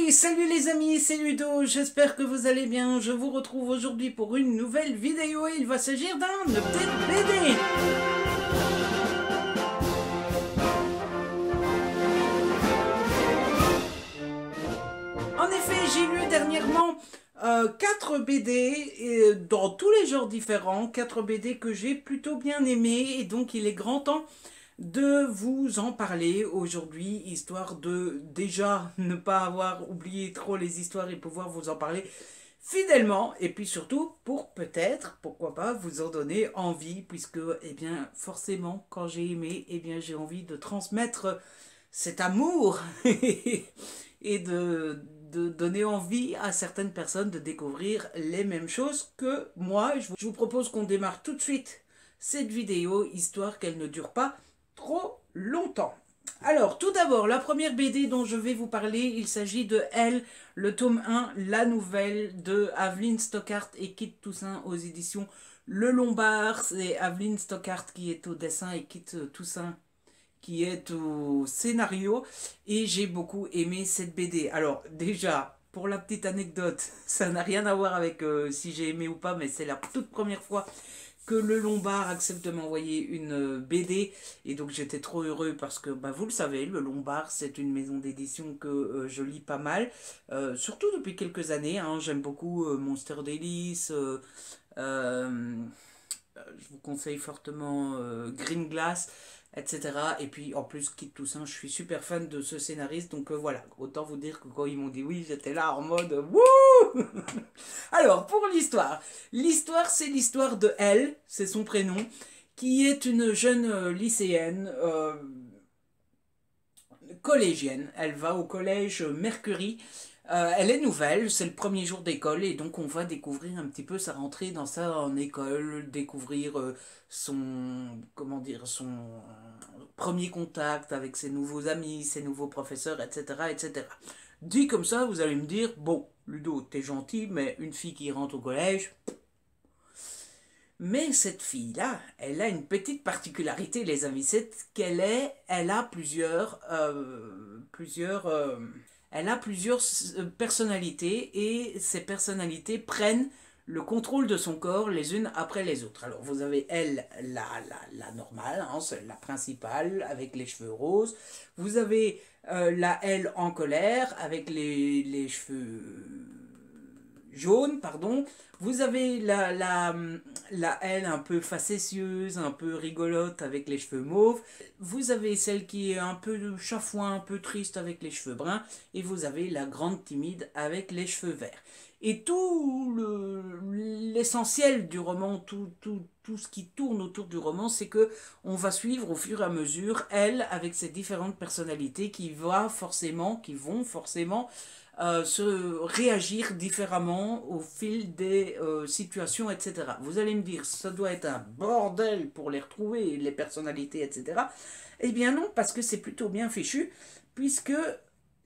Oui, salut les amis, c'est Ludo, j'espère que vous allez bien. Je vous retrouve aujourd'hui pour une nouvelle vidéo et il va s'agir d'un update BD. En effet, j'ai lu dernièrement 4 BD dans tous les genres différents, 4 BD que j'ai plutôt bien aimés et donc il est grand temps de vous en parler aujourd'hui, histoire de déjà ne pas avoir oublié trop les histoires et pouvoir vous en parler fidèlement, et puis surtout pour peut-être, pourquoi pas, vous en donner envie, puisque, eh bien, forcément, quand j'ai aimé, eh bien, j'ai envie de transmettre cet amour et de donner envie à certaines personnes de découvrir les mêmes choses que moi. Je vous propose qu'on démarre tout de suite cette vidéo, histoire qu'elle ne dure pas trop longtemps. Alors, tout d'abord, la première BD dont je vais vous parler, il s'agit de Elle, le tome 1, la nouvelle de Aveline Stockart et Kit Toussaint aux éditions Le Lombard. C'est Aveline Stockart qui est au dessin et Kit Toussaint qui est au scénario. Et j'ai beaucoup aimé cette BD. Alors, déjà, pour la petite anecdote, ça n'a rien à voir avec si j'ai aimé ou pas, mais c'est la toute première fois que le Lombard accepte de m'envoyer une BD et donc j'étais trop heureux parce que bah, vous le savez, le Lombard c'est une maison d'édition que je lis pas mal, surtout depuis quelques années, hein. J'aime beaucoup Monster Délice, je vous conseille fortement Green Glass, etc. Et puis en plus, Kit Toussaint, je suis super fan de ce scénariste, donc voilà, autant vous dire que quand ils m'ont dit oui, j'étais là en mode wouh. Alors, pour l'histoire, l'histoire c'est l'histoire de Elle, c'est son prénom, qui est une jeune lycéenne, collégienne. Elle va au collège Mercury. Elle est nouvelle, c'est le premier jour d'école et donc on va découvrir un petit peu sa rentrée dans sa en école, découvrir son comment dire son premier contact avec ses nouveaux amis, ses nouveaux professeurs, etc., etc. Dit comme ça, vous allez me dire bon, Ludo, t'es gentil, mais une fille qui rentre au collège. Mais cette fille-là, elle a une petite particularité, les amis, c'est elle a elle a plusieurs personnalités et ces personnalités prennent le contrôle de son corps les unes après les autres. Alors vous avez elle, la normale, hein, c'est la principale avec les cheveux roses. Vous avez la elle en colère avec les cheveux jaune, pardon. Vous avez la elle un peu facétieuse, un peu rigolote avec les cheveux mauves. Vous avez celle qui est un peu chafouin, un peu triste avec les cheveux bruns. Et vous avez la grande timide avec les cheveux verts. Et l'essentiel du roman, tout ce qui tourne autour du roman, c'est que on va suivre au fur et à mesure elle avec ses différentes personnalités qui vont forcément se réagir différemment au fil des situations, etc. Vous allez me dire, ça doit être un bordel pour les retrouver, les personnalités, etc. Eh bien non, parce que c'est plutôt bien fichu, puisque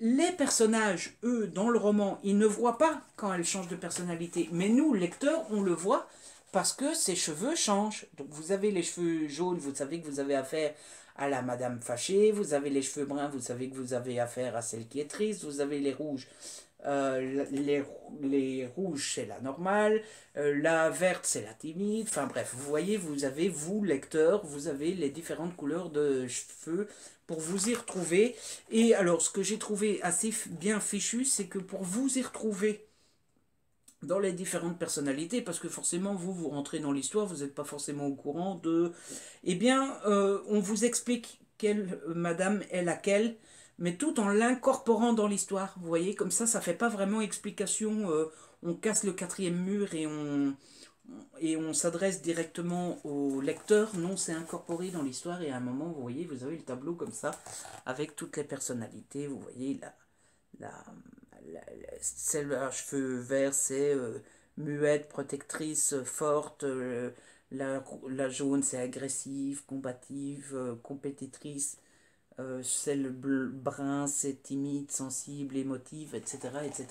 les personnages, eux, dans le roman, ils ne voient pas quand elles changent de personnalité. Mais nous, lecteurs, on le voit parce que ses cheveux changent. Donc vous avez les cheveux jaunes, vous savez que vous avez affaire à la madame fâchée. Vous avez les cheveux bruns, vous savez que vous avez affaire à celle qui est triste. Vous avez les rouges. Les rouges, c'est la normale. La verte, c'est la timide. Enfin bref, vous voyez, vous avez, vous, lecteur, vous avez les différentes couleurs de cheveux pour vous y retrouver. Et alors, ce que j'ai trouvé assez bien fichu, c'est que pour vous y retrouver dans les différentes personnalités, parce que forcément, vous rentrez dans l'histoire, vous n'êtes pas forcément au courant de... Eh bien, on vous explique quelle madame est laquelle, mais tout en l'incorporant dans l'histoire. Vous voyez, comme ça fait pas vraiment explication. On casse le quatrième mur et on s'adresse directement au lecteur. Non, c'est incorporé dans l'histoire et à un moment, vous voyez, vous avez le tableau comme ça, avec toutes les personnalités. Vous voyez, la, celle à cheveux verts, c'est muette, protectrice, forte. La jaune, c'est agressive, combative, compétitrice. Celle brun, c'est timide, sensible, émotive, etc., etc.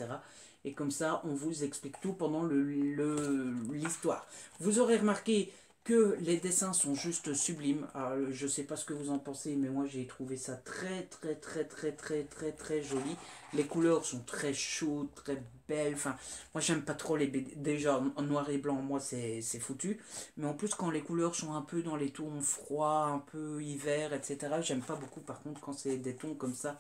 Et comme ça, on vous explique tout pendant l'histoire. Vous aurez remarqué que les dessins sont juste sublimes. Alors, je sais pas ce que vous en pensez, mais moi j'ai trouvé ça très très très très très très très joli. Les couleurs sont très chaudes, très belles. Enfin, moi j'aime pas trop les BD. Déjà en noir et blanc, moi c'est foutu. Mais en plus quand les couleurs sont un peu dans les tons froids, un peu hiver, etc. J'aime pas beaucoup. Par contre quand c'est des tons comme ça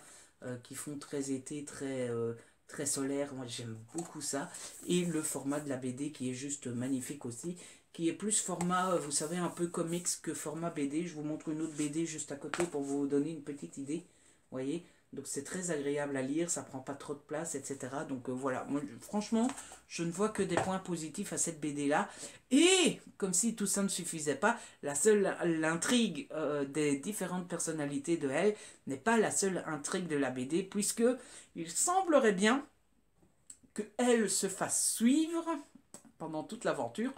qui font très été, très solaire, moi j'aime beaucoup ça. Et le format de la BD qui est juste magnifique aussi, qui est plus format, vous savez, un peu comics que format BD. Je vous montre une autre BD juste à côté pour vous donner une petite idée. Vous voyez? Donc c'est très agréable à lire, ça prend pas trop de place, etc. Donc voilà, moi, franchement, je ne vois que des points positifs à cette BD-là. Et, comme si tout ça ne suffisait pas, l'intrigue des différentes personnalités de elle n'est pas la seule intrigue de la BD, puisque il semblerait bien que elle se fasse suivre pendant toute l'aventure.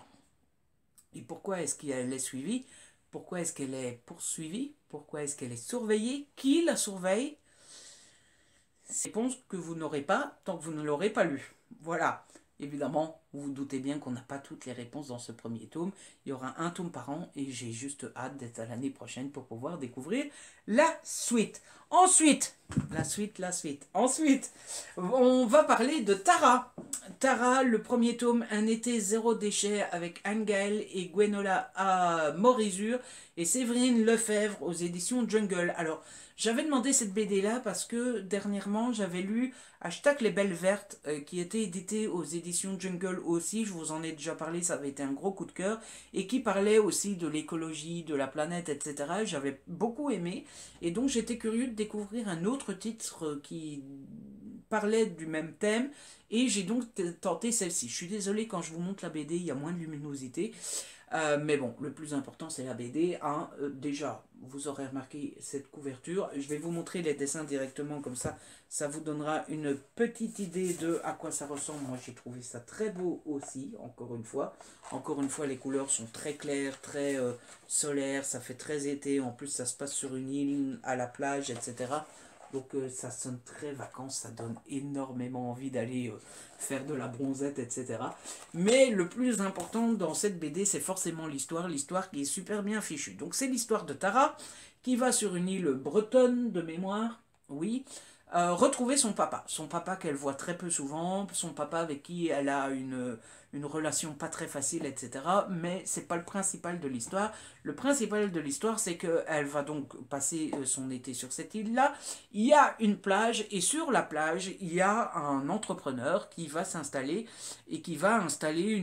Et pourquoi est-ce qu'elle est suivie? Pourquoi est-ce qu'elle est poursuivie? Pourquoi est-ce qu'elle est surveillée? Qui la surveille? C'est une réponse que vous n'aurez pas tant que vous ne l'aurez pas lu. Voilà. Évidemment, vous vous doutez bien qu'on n'a pas toutes les réponses dans ce premier tome. Il y aura un tome par an et j'ai juste hâte d'être à l'année prochaine pour pouvoir découvrir la suite. Ensuite, la suite. Ensuite, on va parler de Tara. Tara, le premier tome, Un été zéro déchet avec Anne-Gaëlle et Gwenola à Morizur et Séverine Lefebvre aux éditions Jungle. Alors, j'avais demandé cette BD là parce que dernièrement j'avais lu Hashtag les belles vertes qui était édité aux éditions Jungle aussi, je vous en ai déjà parlé, ça avait été un gros coup de cœur et qui parlait aussi de l'écologie, de la planète, etc. J'avais beaucoup aimé et donc j'étais curieux de découvrir un autre titre qui parlait du même thème et j'ai donc tenté celle-ci. Je suis désolé quand je vous montre la BD, il y a moins de luminosité. Mais bon, le plus important c'est la BD. Hein. Déjà, vous aurez remarqué cette couverture. Je vais vous montrer les dessins directement comme ça vous donnera une petite idée de à quoi ça ressemble. Moi j'ai trouvé ça très beau aussi, encore une fois. Encore une fois, les couleurs sont très claires, très solaires, ça fait très été. En plus, ça se passe sur une île, à la plage, etc. Donc ça sonne très vacances, ça donne énormément envie d'aller faire de la bronzette, etc. Mais le plus important dans cette BD, c'est forcément l'histoire qui est super bien fichue. Donc c'est l'histoire de Tara, qui va sur une île bretonne de mémoire, oui, retrouver son papa qu'elle voit très peu souvent, son papa avec qui elle a une relation pas très facile, etc. Mais c'est pas le principal de l'histoire. Le principal de l'histoire, c'est qu'elle va donc passer son été sur cette île-là. Il y a une plage, et sur la plage, il y a un entrepreneur qui va s'installer, et qui va installer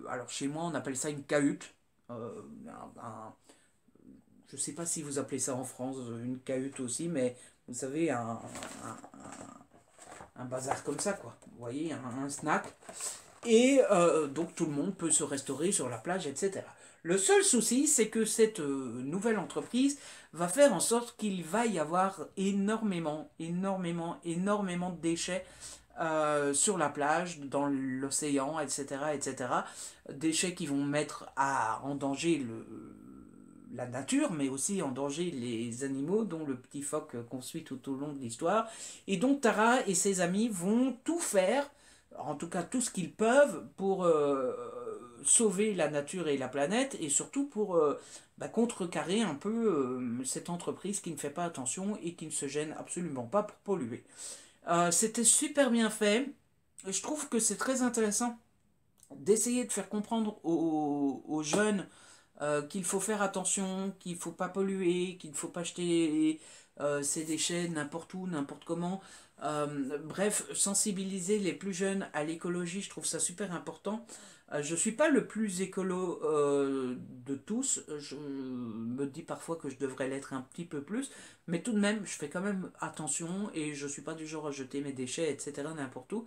alors chez moi, on appelle ça une cahute. Euh, je ne sais pas si vous appelez ça en France, une cahute aussi, mais vous savez, un bazar comme ça, quoi. Vous voyez, un snack. Et donc tout le monde peut se restaurer sur la plage, etc. Le seul souci, c'est que cette nouvelle entreprise va faire en sorte qu'il va y avoir énormément de déchets sur la plage, dans l'océan, etc., etc. Déchets qui vont mettre en danger la nature, mais aussi en danger les animaux, dont le petit phoque qu'on suit tout au long de l'histoire. Et donc Tara et ses amis vont tout faire, en tout cas tout ce qu'ils peuvent, pour sauver la nature et la planète, et surtout pour contrecarrer un peu cette entreprise qui ne fait pas attention et qui ne se gêne absolument pas pour polluer. C'était super bien fait. Je trouve que c'est très intéressant d'essayer de faire comprendre aux jeunes qu'il faut faire attention, qu'il ne faut pas polluer, qu'il ne faut pas jeter ces déchets n'importe où, n'importe comment. Bref, sensibiliser les plus jeunes à l'écologie, je trouve ça super important. Je ne suis pas le plus écolo de tous, je me dis parfois que je devrais l'être un petit peu plus, mais tout de même, je fais quand même attention et je ne suis pas du genre à jeter mes déchets, etc. n'importe où.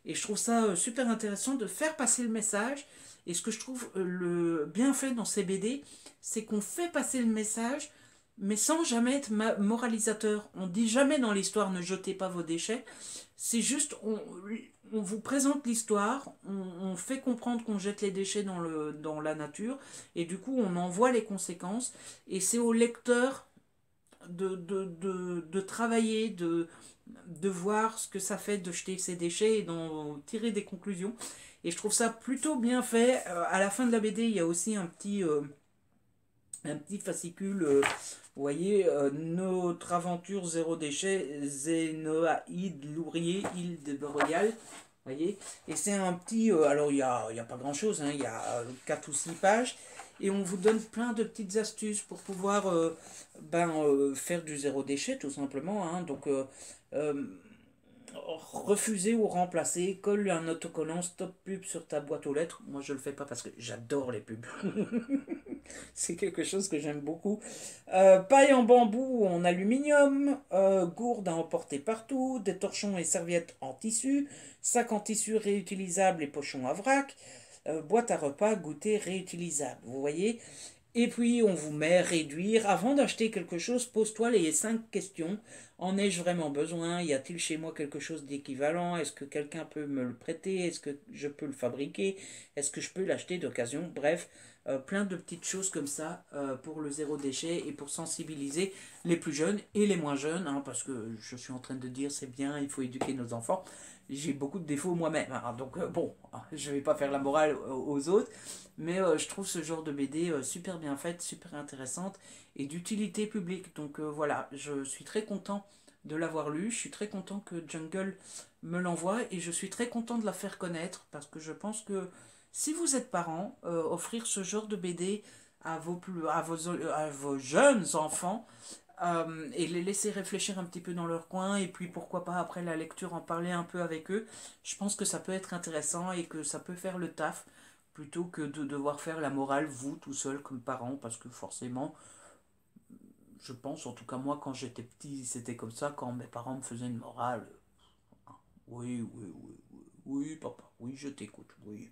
Et je trouve ça super intéressant de faire passer le message. Et ce que je trouve le bien fait dans ces BD, c'est qu'on fait passer le message, mais sans jamais être moralisateur. On dit jamais dans l'histoire ne jetez pas vos déchets. C'est juste, on vous présente l'histoire, on fait comprendre qu'on jette les déchets dans la nature, et du coup on en voit les conséquences. Et c'est au lecteur de travailler, de voir ce que ça fait de jeter ses déchets et d'en tirer des conclusions. Et je trouve ça plutôt bien fait. À la fin de la BD, il y a aussi un petit fascicule, vous voyez, notre aventure zéro déchet, Zénoïde Lourier, île de Royal. Voyez, et c'est un petit, alors il y a pas grand chose, hein, il y a 4 ou 6 pages, et on vous donne plein de petites astuces pour pouvoir faire du zéro déchet tout simplement, hein. Donc euh, refuser ou remplacer, colle un autocollant stop pub sur ta boîte aux lettres. Moi je le fais pas parce que j'adore les pubs. C'est quelque chose que j'aime beaucoup. Paille en bambou ou en aluminium, gourde à emporter partout, des torchons et serviettes en tissu, sac en tissu réutilisable et pochons à vrac, boîte à repas, goûter réutilisable. Vous voyez? Et puis on vous met réduire. Avant d'acheter quelque chose, pose-toi les 5 questions. En ai-je vraiment besoin? Y a-t-il chez moi quelque chose d'équivalent? Est-ce que quelqu'un peut me le prêter? Est-ce que je peux le fabriquer? Est-ce que je peux l'acheter d'occasion? Bref, plein de petites choses comme ça pour le zéro déchet et pour sensibiliser les plus jeunes et les moins jeunes, hein, parce que je suis en train de dire c'est bien, il faut éduquer nos enfants. J'ai beaucoup de défauts moi-même, hein, donc bon, je vais pas faire la morale aux autres, mais je trouve ce genre de BD super bien faite, super intéressante et d'utilité publique. Donc voilà, je suis très content de l'avoir lu, je suis très content que Jungle me l'envoie et je suis très content de la faire connaître parce que je pense que si vous êtes parent, offrir ce genre de BD à vos jeunes enfants, et les laisser réfléchir un petit peu dans leur coin, et puis pourquoi pas après la lecture en parler un peu avec eux, je pense que ça peut être intéressant et que ça peut faire le taf, plutôt que de devoir faire la morale vous tout seul comme parent, parce que forcément, je pense, en tout cas moi quand j'étais petit, c'était comme ça, quand mes parents me faisaient une morale, oui, oui, oui, oui, oui, papa, oui, je t'écoute, oui.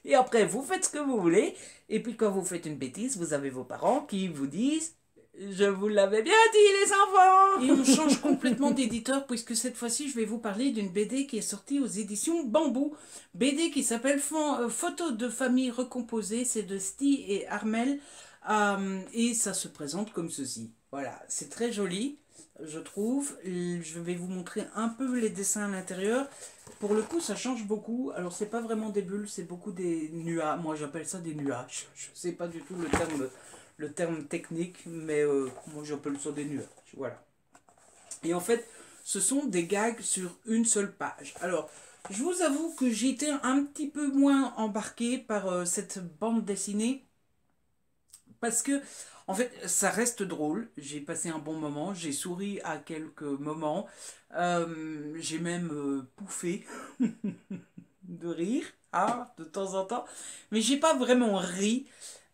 Et après, vous faites ce que vous voulez. Et puis quand vous faites une bêtise, vous avez vos parents qui vous disent je vous l'avais bien dit, les enfants. Et on change complètement d'éditeur, puisque cette fois-ci, je vais vous parler d'une BD qui est sortie aux éditions Bambou. BD qui s'appelle Photos de famille recomposée. C'est de Sty et Armel. Et ça se présente comme ceci. Voilà, c'est très joli, je trouve. Je vais vous montrer un peu les dessins à l'intérieur. Pour le coup, ça change beaucoup. Alors, c'est pas vraiment des bulles, c'est beaucoup des nuages. Moi, j'appelle ça des nuages. Je sais pas du tout le terme technique, mais moi, j'appelle ça des nuages. Voilà. Et en fait, ce sont des gags sur une seule page. Alors, je vous avoue que j'étais un petit peu moins embarqué par cette bande dessinée. Parce que, en fait, ça reste drôle. J'ai passé un bon moment. J'ai souri à quelques moments. J'ai même pouffé de rire, hein, de temps en temps. Mais j'ai pas vraiment ri.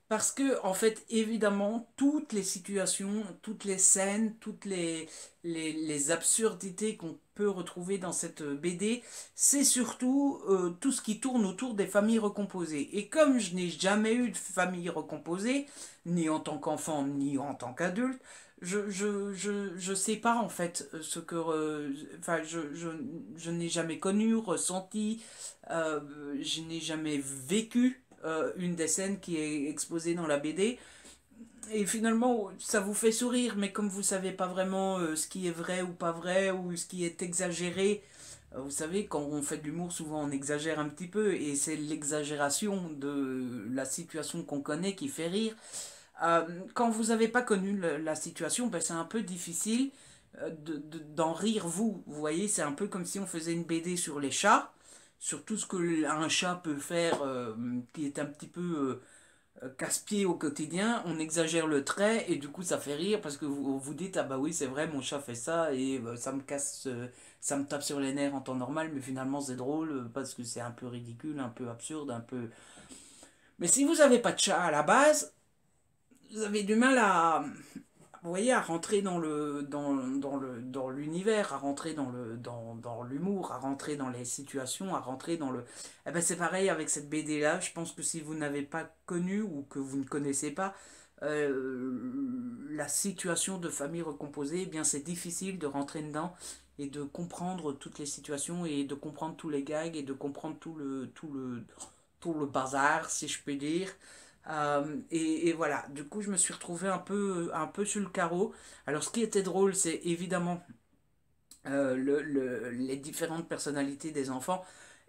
Parce que, en fait, évidemment, toutes les situations, toutes les scènes, toutes les absurdités qu'on peut retrouver dans cette BD, c'est surtout tout ce qui tourne autour des familles recomposées. Et comme je n'ai jamais eu de famille recomposée, ni en tant qu'enfant, ni en tant qu'adulte, je sais pas en fait ce que enfin je n'ai jamais connu, ressenti, je n'ai jamais vécu une des scènes qui est exposée dans la BD. Et finalement, ça vous fait sourire, mais comme vous savez pas vraiment ce qui est vrai ou pas vrai, ou ce qui est exagéré, vous savez, quand on fait de l'humour, souvent on exagère un petit peu, et c'est l'exagération de la situation qu'on connaît qui fait rire. Quand vous n'avez pas connu la situation, ben c'est un peu difficile d'en rire vous. Vous voyez, c'est un peu comme si on faisait une BD sur les chats, sur tout ce qu'un chat peut faire, qui est un petit peu casse-pied au quotidien. On exagère le trait et du coup ça fait rire parce que vous vous dites ah bah oui c'est vrai mon chat fait ça et ça me casse, ça me tape sur les nerfs en temps normal, mais finalement c'est drôle parce que c'est un peu ridicule, un peu absurde, un peu. Mais si vous n'avez pas de chat à la base, vous avez du mal à, vous voyez, à rentrer dans l'univers, à rentrer dans l'humour, à rentrer dans les situations, à rentrer dans le. Eh ben c'est pareil avec cette BD là. Je pense que si vous n'avez pas connu ou que vous ne connaissez pas la situation de famille recomposée, eh bien c'est difficile de rentrer dedans et de comprendre toutes les situations et de comprendre tous les gags et de comprendre tout le bazar, si je peux dire. Et voilà, du coup, je me suis retrouvé un peu sur le carreau. Alors, ce qui était drôle, c'est évidemment les différentes personnalités des enfants.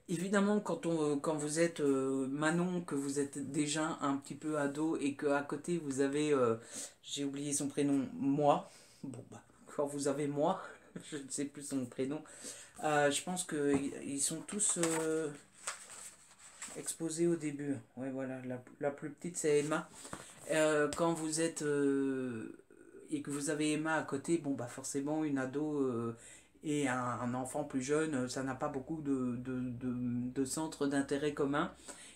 Évidemment, quand vous êtes Manon, que vous êtes déjà un petit peu ado et qu'à côté vous avez, j'ai oublié son prénom, moi, bon bah, quand vous avez moi, je ne sais plus son prénom, je pense qu'ils sont tous exposés au début. Ouais, voilà, la plus petite c'est Emma. Quand vous êtes et que vous avez Emma à côté, bon bah forcément une ado et un enfant plus jeune, ça n'a pas beaucoup de centres d'intérêt commun.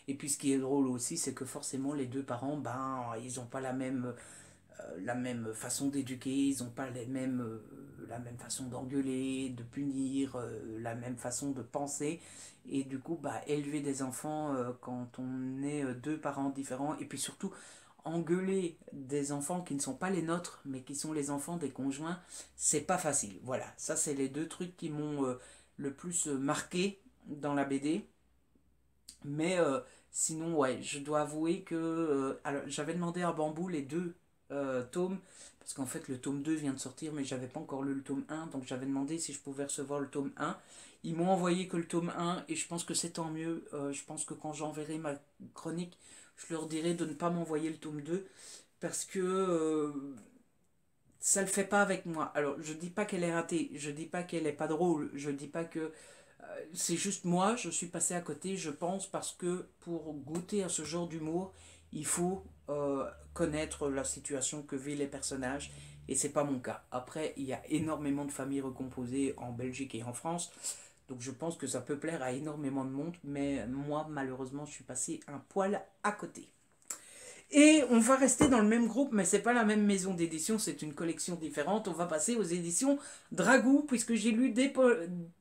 Et puis ce qui est drôle aussi, c'est que forcément les deux parents, ben ils n'ont pas la même façon d'éduquer, ils n'ont pas la même façon d'engueuler, de punir, la même façon de penser. Et du coup, bah, élever des enfants quand on est deux parents différents, et puis surtout engueuler des enfants qui ne sont pas les nôtres, mais qui sont les enfants des conjoints, c'est pas facile. Voilà, ça c'est les deux trucs qui m'ont le plus marqué dans la BD. Mais sinon, ouais, je dois avouer que alors, j'avais demandé à Bambou les deux tomes, parce qu'en fait le tome 2 vient de sortir, mais j'avais pas encore lu le tome un, donc j'avais demandé si je pouvais recevoir le tome un. Ils m'ont envoyé que le tome un, et je pense que c'est tant mieux. Je pense que quand j'enverrai ma chronique, je leur dirai de ne pas m'envoyer le tome 2 parce que ça le fait pas avec moi. Alors, je dis pas qu'elle est ratée, je dis pas qu'elle est pas drôle, je dis pas que c'est juste moi, je suis passé à côté, je pense, parce que pour goûter à ce genre d'humour, il faut connaître la situation que vivent les personnages, et c'est pas mon cas. Après, il y a énormément de familles recomposées en Belgique et en France, donc je pense que ça peut plaire à énormément de monde, mais moi, malheureusement, je suis passé un poil à côté. Et on va rester dans le même groupe, mais c'est pas la même maison d'édition, c'est une collection différente. On va passer aux éditions Dragou, puisque j'ai lu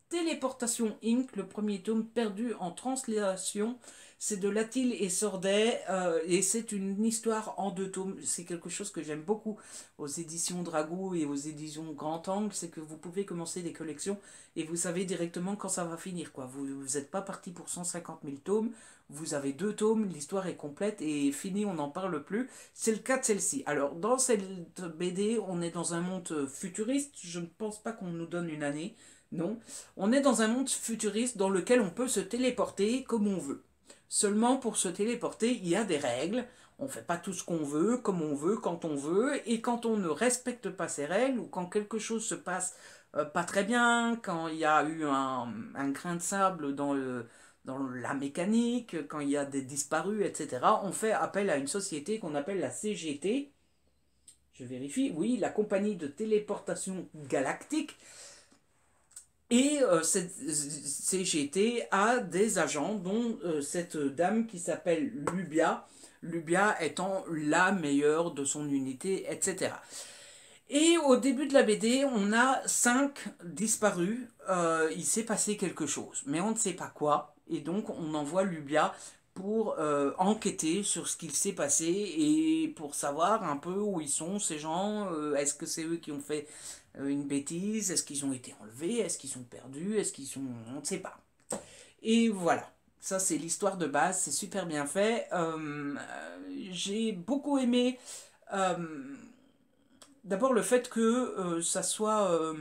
Téléportation Inc., le premier tome perdu en translation. C'est de Latil et Sordet, et c'est une histoire en deux tomes. C'est quelque chose que j'aime beaucoup aux éditions Dragou et aux éditions Grand Angle, c'est que vous pouvez commencer des collections et vous savez directement quand ça va finir, quoi. Vous n'êtes pas parti pour 150 000 tomes, vous avez deux tomes, l'histoire est complète et finie, on n'en parle plus. C'est le cas de celle-ci. Alors, dans cette BD, on est dans un monde futuriste. Je ne pense pas qu'on nous donne une année. Non. On est dans un monde futuriste dans lequel on peut se téléporter comme on veut. Seulement, pour se téléporter, il y a des règles. On ne fait pas tout ce qu'on veut, comme on veut, quand on veut. Et quand on ne respecte pas ces règles, ou quand quelque chose se passe pas très bien, quand il y a eu un grain de sable dans la mécanique, quand il y a des disparus, etc., on fait appel à une société qu'on appelle la CGT. Je vérifie, oui, la compagnie de téléportation galactique. Et cette CGT a des agents, dont cette dame qui s'appelle Lubia, Lubia étant la meilleure de son unité, etc. Et au début de la BD, on a 5 disparus. Il s'est passé quelque chose, mais on ne sait pas quoi. Et donc, on envoie Lubia pour enquêter sur ce qu'il s'est passé et pour savoir un peu où ils sont, ces gens. Est-ce que c'est eux qui ont fait une bêtise? Est-ce qu'ils ont été enlevés? Est-ce qu'ils sont perdus? Est-ce qu'ils sont... On ne sait pas. Et voilà. Ça, c'est l'histoire de base. C'est super bien fait. J'ai beaucoup aimé... euh, D'abord le fait que ça soit...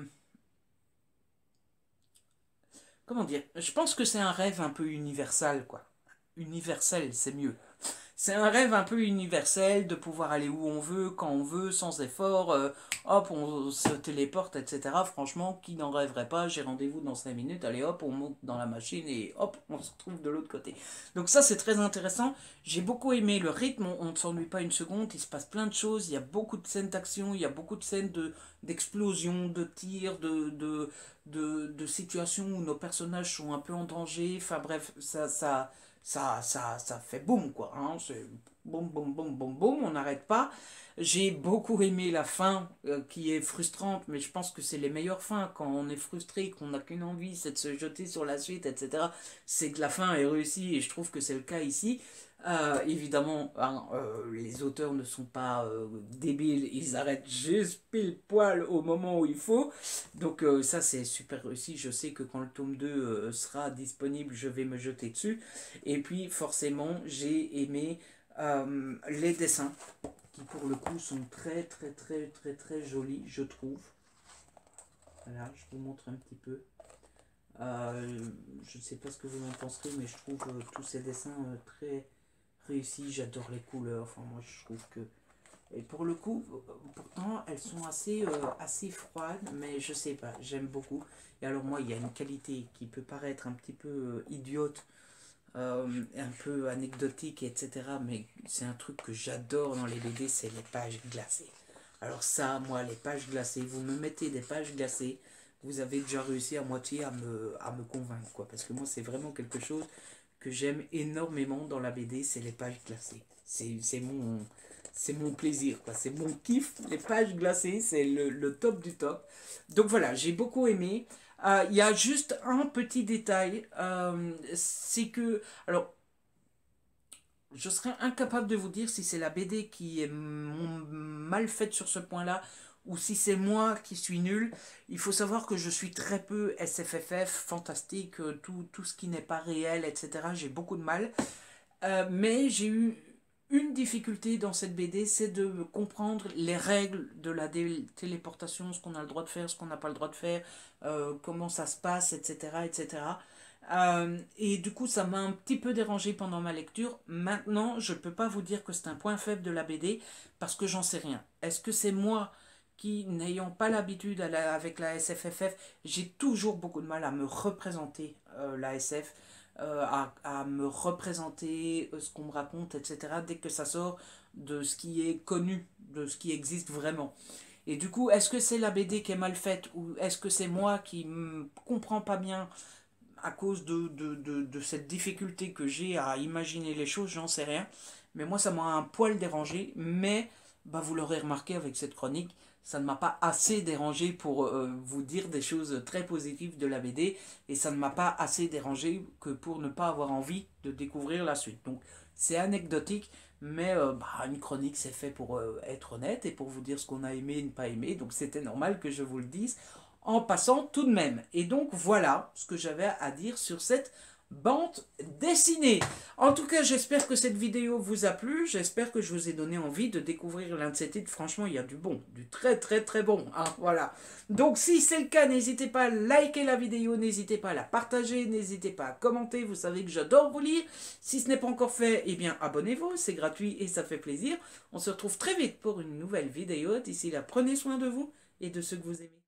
comment dire? Je pense que c'est un rêve un peu universel, quoi. Universel, c'est mieux. C'est un rêve un peu universel de pouvoir aller où on veut, quand on veut, sans effort. Hop, on se téléporte, etc. Franchement, qui n'en rêverait pas? J'ai rendez-vous dans 5 minutes. Allez, hop, on monte dans la machine et hop, on se retrouve de l'autre côté. Donc ça, c'est très intéressant. J'ai beaucoup aimé le rythme. On ne s'ennuie pas une seconde. Il se passe plein de choses. Il y a beaucoup de scènes d'action. Il y a beaucoup de scènes d'explosion, de tirs, de situations où nos personnages sont un peu en danger. Enfin bref, ça fait boum, quoi. Hein. C'est boum, boum, boum, boum, boum, on n'arrête pas. J'ai beaucoup aimé la fin qui est frustrante, mais je pense que c'est les meilleures fins quand on est frustré, qu'on n'a qu'une envie, c'est de se jeter sur la suite, etc. C'est que la fin est réussie et je trouve que c'est le cas ici. Évidemment, hein, les auteurs ne sont pas débiles, ils arrêtent juste pile poil au moment où il faut. Donc ça c'est super réussi, je sais que quand le tome 2 sera disponible, je vais me jeter dessus. Et puis forcément, j'ai aimé les dessins, qui pour le coup sont très jolis, je trouve. Voilà, je vous montre un petit peu. Je ne sais pas ce que vous en penserez, mais je trouve tous ces dessins très réussis. J'adore les couleurs. Enfin, moi, je trouve que... Et pour le coup, pourtant, elles sont assez froides, mais je sais pas, j'aime beaucoup. Et alors moi, il y a une qualité qui peut paraître un petit peu idiote, un peu anecdotique, etc. Mais c'est un truc que j'adore dans les BD, c'est les pages glacées. Alors ça, moi, les pages glacées, vous me mettez des pages glacées, vous avez déjà réussi à moitié à me convaincre, quoi. Parce que moi, c'est vraiment quelque chose que j'aime énormément dans la BD, c'est les pages glacées. C'est mon plaisir, quoi. C'est mon kiff. Les pages glacées, c'est le top du top. Donc voilà, j'ai beaucoup aimé. Il y a juste un petit détail, c'est que, alors, je serais incapable de vous dire si c'est la BD qui est mal faite sur ce point-là ou si c'est moi qui suis nul. Il faut savoir que je suis très peu SFFF, fantastique, tout ce qui n'est pas réel, etc. J'ai beaucoup de mal. Mais j'ai eu une difficulté dans cette BD, c'est de comprendre les règles de la téléportation, ce qu'on a le droit de faire, ce qu'on n'a pas le droit de faire, comment ça se passe, etc. etc. Et du coup, ça m'a un petit peu dérangé pendant ma lecture. Maintenant, je ne peux pas vous dire que c'est un point faible de la BD parce que j'en sais rien. Est-ce que c'est moi qui, n'ayant pas l'habitude avec la SFFF, j'ai toujours beaucoup de mal à me représenter la SF, à me représenter ce qu'on me raconte, etc. Dès que ça sort de ce qui est connu, de ce qui existe vraiment. Et du coup, est-ce que c'est la BD qui est mal faite ou est-ce que c'est moi qui ne comprends pas bien à cause de cette difficulté que j'ai à imaginer les choses, j'en sais rien. Mais moi, ça m'a un poil dérangé. Mais bah, vous l'aurez remarqué avec cette chronique, ça ne m'a pas assez dérangé pour vous dire des choses très positives de la BD. Et ça ne m'a pas assez dérangé que pour ne pas avoir envie de découvrir la suite. Donc c'est anecdotique. Mais bah, une chronique, c'est fait pour être honnête et pour vous dire ce qu'on a aimé et ne pas aimé. Donc c'était normal que je vous le dise en passant tout de même. Et donc voilà ce que j'avais à dire sur cette bande dessinée. En tout cas, j'espère que cette vidéo vous a plu. J'espère que je vous ai donné envie de découvrir l'un de ces titres. Franchement, il y a du bon, du très bon. Hein, voilà. Donc si c'est le cas, n'hésitez pas à liker la vidéo, n'hésitez pas à la partager, n'hésitez pas à commenter. Vous savez que j'adore vous lire. Si ce n'est pas encore fait, eh bien abonnez-vous, c'est gratuit et ça fait plaisir. On se retrouve très vite pour une nouvelle vidéo. D'ici là, prenez soin de vous et de ceux que vous aimez.